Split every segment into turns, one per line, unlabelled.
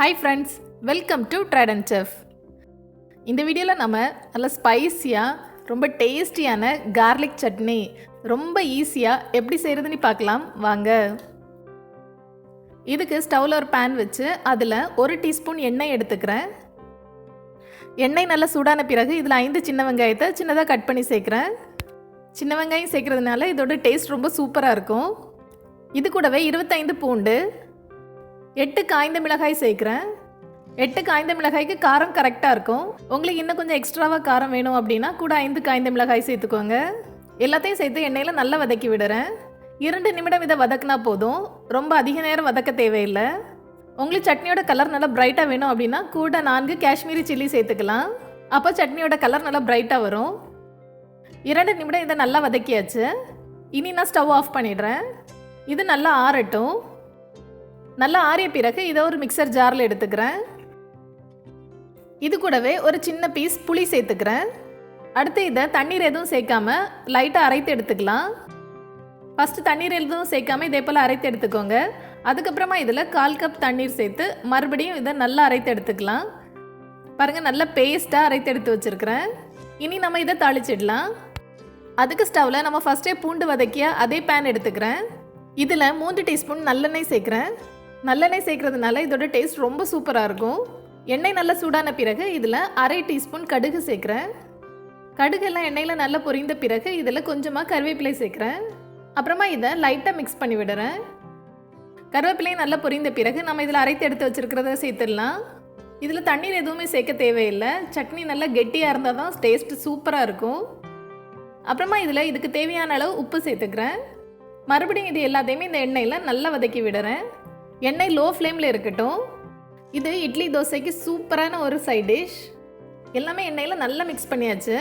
Hi friends, welcome to Trident Chef. இந்த வீடியோவில் நம்ம நல்ல ஸ்பைசியாக ரொம்ப டேஸ்டியான கார்லிக் சட்னி ரொம்ப ஈஸியாக எப்படி செய்கிறதுன்னு பார்க்கலாம் வாங்க. இதுக்கு ஸ்டவ்வில் ஒரு பேன் வச்சு அதில் 1 டீஸ்பூன் எண்ணெய் எடுத்துக்கிறேன். எண்ணெய் நல்லா சூடான பிறகு இதில் 5 சின்ன வெங்காயத்தை சின்னதாக கட் பண்ணி சேர்க்குறேன். சின்ன வெங்காயம் சேர்க்குறதுனால இதோட டேஸ்ட் ரொம்ப சூப்பராக இருக்கும். இது கூடவே 25 பூண்டு, 8 காய்ந்த மிளகாய் சேர்க்குறேன். 8 காய்ந்த மிளகாய்க்கு காரம் கரெக்டாக இருக்கும். உங்களுக்கு இன்னும் கொஞ்சம் எக்ஸ்ட்ராவாக காரம் வேணும் அப்படின்னா கூட 5 காய்ந்த மிளகாய் சேர்த்துக்கோங்க. எல்லாத்தையும் சேர்த்து எண்ணெயில் நல்லா வதக்கி விடுறேன். 2 நிமிடம் இதை வதக்கினா போதும், ரொம்ப அதிக நேரம் வதக்க தேவையில்லை. உங்களுக்கு சட்னியோட கலர் நல்லா பிரைட்டாக வேணும் அப்படின்னா கூட 4 காஷ்மீரி சில்லி சேர்த்துக்கலாம். அப்போ சட்னியோட கலர் நல்லா பிரைட்டாக வரும். 2 நிமிடம் இதை நல்லா வதக்கியாச்சு. இனி நான் ஸ்டவ் ஆஃப் பண்ணிடுறேன். இது நல்லா ஆறட்டும். நல்லா ஆறிய பிறகு இதை ஒரு மிக்சர் ஜாரில் எடுத்துக்கிறேன். இது கூடவே ஒரு சின்ன பீஸ் புளி சேர்த்துக்கிறேன். அடுத்து இதை தண்ணீர் எதுவும் சேர்க்காம லைட்டாக அரைத்து எடுத்துக்கலாம். ஃபஸ்ட்டு தண்ணீர் எதுவும் சேர்க்காம இதே போல் அரைத்து எடுத்துக்கோங்க. அதுக்கப்புறமா இதில் 1/4 கப் தண்ணீர் சேர்த்து மறுபடியும் இதை நல்லா அரைத்து எடுத்துக்கலாம். பாருங்கள், நல்லா பேஸ்ட்டாக அரைத்து எடுத்து வச்சுருக்கிறேன். இனி நம்ம இதை தாளிச்சிடலாம். அதுக்கு ஸ்டவ்வில் நம்ம ஃபஸ்ட்டே பூண்டு வதக்கிய அதே பேன் எடுத்துக்கிறேன். இதில் 3 டீஸ்பூன் நல்லெண்ணெய் சேர்க்குறேன். நல்லெண்ணெய் சேர்க்குறதுனால இதோட டேஸ்ட் ரொம்ப சூப்பராக இருக்கும். எண்ணெய் நல்லா சூடான பிறகு இதில் 1/2 டீஸ்பூன் கடுகு சேர்க்குறேன். கடுகெல்லாம் எண்ணெயில் நல்லா பொரிந்த பிறகு இதில் கொஞ்சமாக கருவேப்பிலை சேர்க்குறேன். அப்புறமா இதை லைட்டாக மிக்ஸ் பண்ணி விடுறேன். கருவேப்பிலையும் நல்லா பொரிந்த பிறகு நம்ம இதில் அரைத்து எடுத்து வச்சுருக்கிறத சேர்த்துடலாம். இதில் தண்ணீர் எதுவுமே சேர்க்க தேவையில்லை. சட்னி நல்லா கெட்டியாக இருந்தால் தான் டேஸ்ட் சூப்பராக இருக்கும். அப்புறமா இதில் இதுக்கு தேவையான அளவு உப்பு சேர்த்துக்கிறேன். மறுபடியும் இது எல்லாத்தையுமே இந்த எண்ணெயில் நல்லா வதக்கி விடுறேன். எண்ணெய் லோ ஃப்ளேமில் இருக்கட்டும். இது இட்லி தோசைக்கு சூப்பரான ஒரு சைட் டிஷ். எல்லாமே எண்ணெயில் நல்லா மிக்ஸ் பண்ணியாச்சு.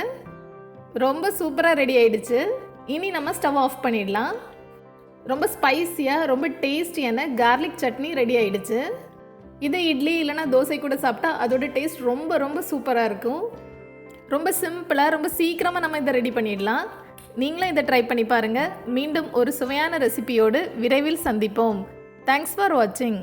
ரொம்ப சூப்பராக ரெடி ஆயிடுச்சு. இனி நம்ம ஸ்டவ் ஆஃப் பண்ணிடலாம். ரொம்ப ஸ்பைசியாக ரொம்ப டேஸ்டியான கார்லிக் சட்னி ரெடி ஆயிடுச்சு. இது இட்லி இல்லைனா தோசை கூட சாப்பிட்டா அதோட டேஸ்ட் ரொம்ப ரொம்ப சூப்பராக இருக்கும். ரொம்ப சிம்பிளாக ரொம்ப சீக்கிரமாக நம்ம இதை ரெடி பண்ணிடலாம். நீங்களும் இதை ட்ரை பண்ணி பாருங்கள். மீண்டும் ஒரு சுவையான ரெசிபியோடு விரைவில் சந்திப்போம். தேங்க்ஸ் ஃபார் வாட்சிங்.